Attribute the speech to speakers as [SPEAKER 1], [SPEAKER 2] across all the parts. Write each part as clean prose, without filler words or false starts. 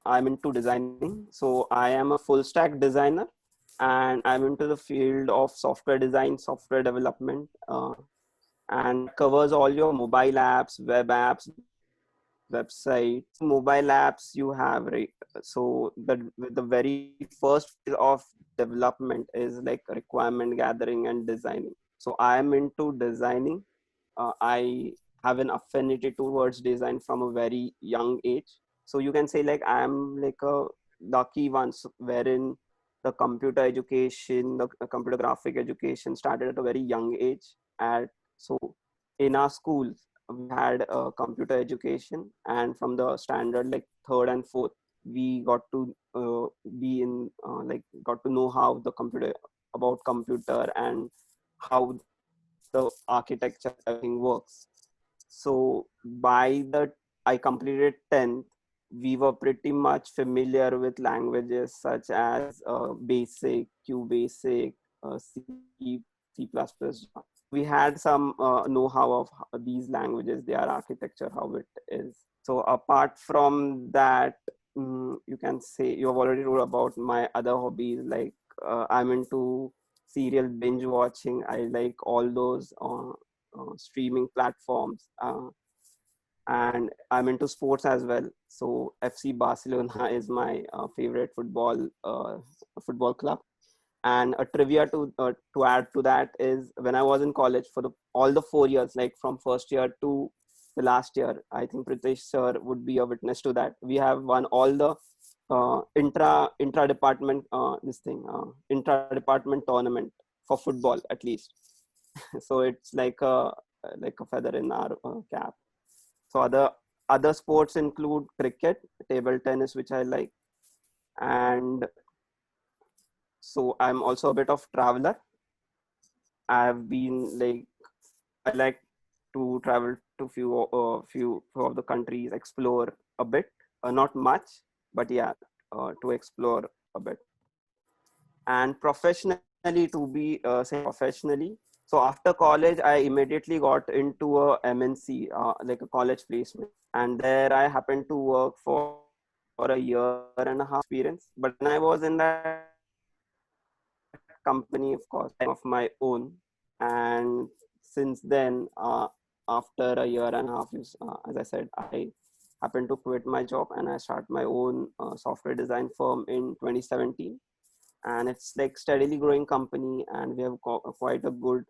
[SPEAKER 1] I'm into designing. So I am a full stack designer, and I'm into the field of software design, software development, and that covers all your mobile apps, web apps, website. Mobile apps you have, right? So the very first phase of development is like requirement gathering and designing. So I am into designing. I have an affinity towards design from a very young age. So you can say like I am like a lucky one, wherein the computer education, the computer graphic education started at a very young age. At so in our school we had computer education, and from the standard like third and fourth we got to be in like got to know how the computer about computer and how the architecture everything works. So by the I completed 10th, we were pretty much familiar with languages such as basic, QBasic, C, C++. We had some know-how of these languages, their architecture, how it is. So apart from that, you can say you have already wrote about my other hobbies. Like I'm into serial binge watching. I like all those streaming platforms. And I'm into sports as well. So FC Barcelona is my favorite football club. And a trivia to add to that is when I was in college for all the 4 years, like from first year to the last year, I think Pritesh sir would be a witness to that. We have won all the intra department intra department tournament for football at least. So it's like a feather in our cap. So other sports include cricket, table tennis, which I like, and so I'm also a bit of traveler. I've been like I like to travel to few of the countries, explore a bit, not much, but yeah, to explore a bit. And professionally, to be say professionally, so after college I immediately got into a MNC, like a college placement, and there I happened to work for a year and a half experience. But when I was in that company, of course I had my time of my own. And since then, after a year and a half, as I said, I happened to quit my job and I start my own software design firm in 2017. And it's like steadily growing company, and we have quite a good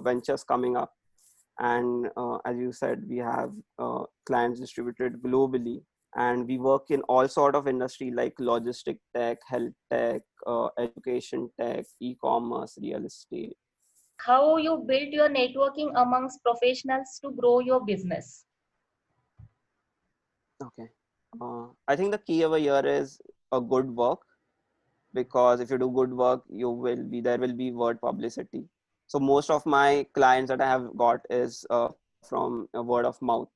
[SPEAKER 1] ventures coming up. And as you said, we have clients distributed globally, and we work in all sort of industry like logistic tech, health tech, education tech, e-commerce, real estate.
[SPEAKER 2] How you built your networking amongst professionals to grow your business?
[SPEAKER 1] Okay. I think the key over here is a good work, because if you do good work, there will be word publicity. So most of my clients that I have got is from word of mouth.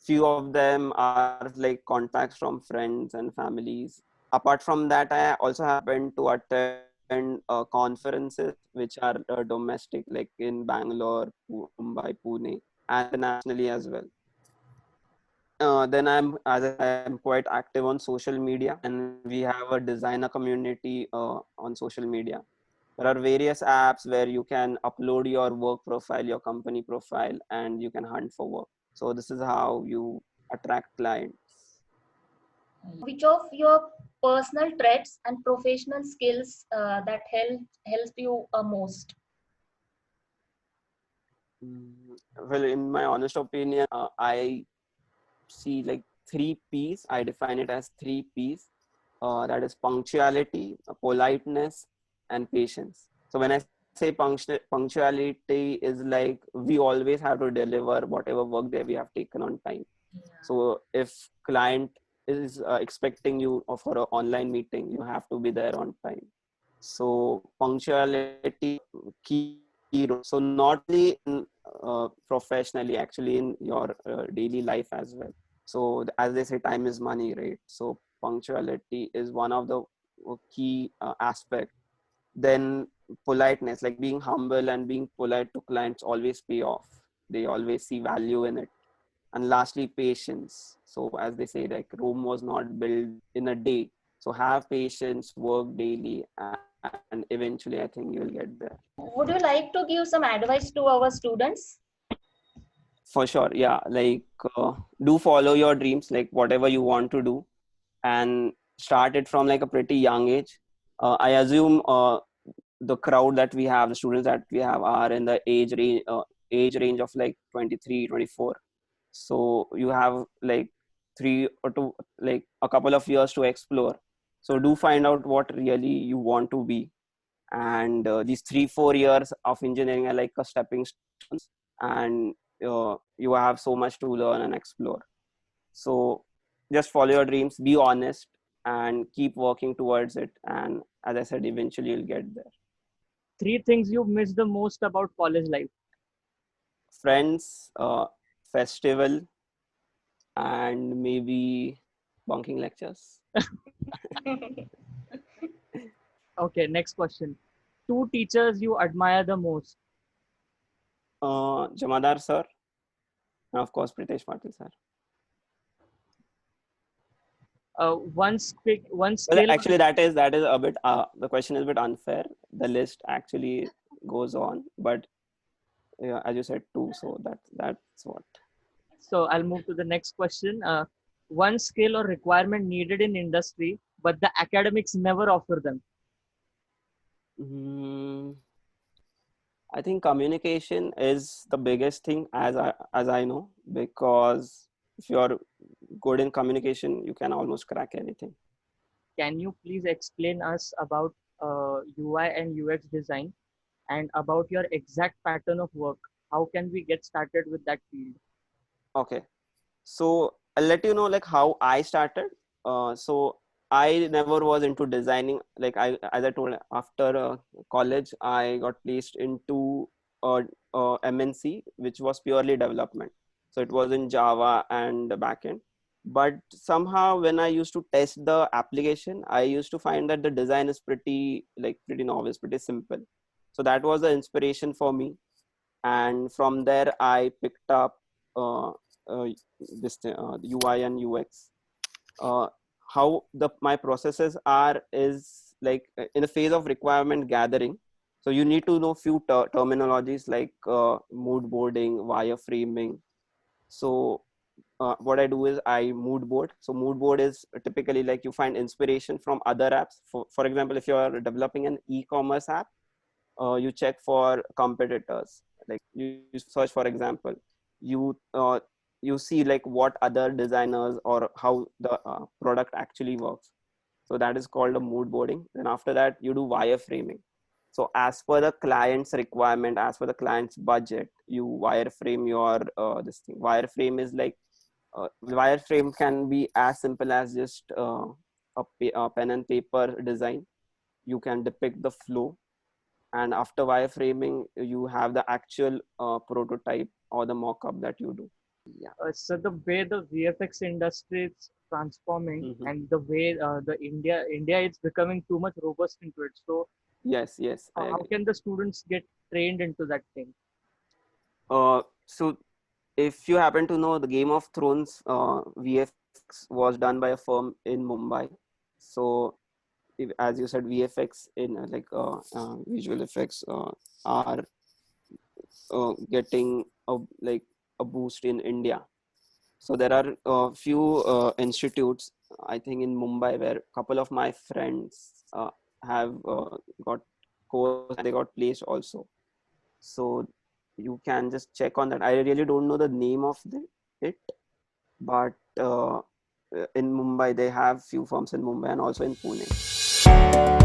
[SPEAKER 1] Few of them are like contacts from friends and families. Apart from that, I also happen to attend conferences which are domestic, like in Bangalore, Mumbai, Pune, and internationally as well. Then as I said, I'm quite active on social media, and we have a designer community on social media. There are various apps where you can upload your work profile, your company profile, and you can hunt for work. So this is how you attract clients.
[SPEAKER 2] Which of your personal traits and professional skills that help you most?
[SPEAKER 1] Well, in my honest opinion, I see like 3 P's. I define it as 3 P's. That is punctuality, politeness, and patience. So when I say punctuality is like we always have to deliver whatever work that we have taken on time. So if client is expecting you for an online meeting, you have to be there on time. So punctuality key role. So not only in professionally, actually in your daily life as well. So as they say, time is money, right? So punctuality is one of the key aspect. Then politeness, like being humble and being polite to clients, always pay off. They always see value in it. And lastly, patience. So as they say, like Rome was not built in a day. So have patience, work daily, and eventually I think you'll get there.
[SPEAKER 2] Would you like to give some advice to our students?
[SPEAKER 1] For sure, yeah. Like do follow your dreams, like whatever you want to do, and start it from like a pretty young age. I assume the crowd that we have, the students that we have, are in the age range of like 23, 24. So you have like 3 or 2, like a couple of years to explore. So do find out what really you want to be, and these 3-4 years of engineering are like a stepping stones, and you have so much to learn and explore. So just follow your dreams, be honest, and keep working towards it, and as I said, eventually you'll get there.
[SPEAKER 3] 3 things you miss the most about college life.
[SPEAKER 1] Friends, festival, and maybe bunking lectures.
[SPEAKER 3] Okay, next question. 2 teachers you admire the most.
[SPEAKER 1] Jamadar sir, and of course Pritesh Patil sir.
[SPEAKER 3] One
[SPEAKER 1] Well,
[SPEAKER 3] skill.
[SPEAKER 1] actually, that is a bit. The question is a bit unfair. The list actually goes on, but yeah, as you said, two. So that's what.
[SPEAKER 3] So I'll move to the next question. One skill or requirement needed in industry, but the academics never offer them.
[SPEAKER 1] Mm, I think communication is the biggest thing, as I know, because if you're good in communication, you can almost crack anything.
[SPEAKER 3] Can you please explain us about UI and UX design and about your exact pattern of work? How can we get started with that field?
[SPEAKER 1] Okay, so I'll let you know like how I started. So I never was into designing. Like as I told, after college, I got placed into MNC, which was purely development. So it was in Java and backend. But somehow, when I used to test the application, I used to find that the design is pretty novice, pretty simple. So that was the inspiration for me, and from there I picked up uh, UI and UX. Uh, how my processes are is like in the phase of requirement gathering. So you need to know few terminologies like mood boarding, wireframing. So what I do is I mood board. So mood board is typically like you find inspiration from other apps. For example, if you are developing an e-commerce app, you check for competitors, like you search, for example, you you see like what other designers or how the product actually works. So that is called a mood boarding. Then after that you do wireframing. So as per the client's requirement, as per the client's budget, you wireframe your this thing. Wireframe is like wireframe can be as simple as just a pen and paper design. You can depict the flow, and after wireframing you have the actual prototype or the mock-up that you do. Yeah.
[SPEAKER 3] So the way the VFX industry is transforming
[SPEAKER 1] Mm-hmm.
[SPEAKER 3] and the way the India is becoming too much robust into it. So
[SPEAKER 1] Yes, I
[SPEAKER 3] how
[SPEAKER 1] agree.
[SPEAKER 3] can the students get trained into that thing?
[SPEAKER 1] So if you happen to know, the Game of Thrones VFX was done by a firm in Mumbai. So as you said, VFX in visual effects are getting a boost in India. So there are a few institutes, I think in Mumbai, where a couple of my friends have got course and they got placed also. So you can just check on that. I really don't know the name of it, but in Mumbai they have few firms in Mumbai and also in Pune.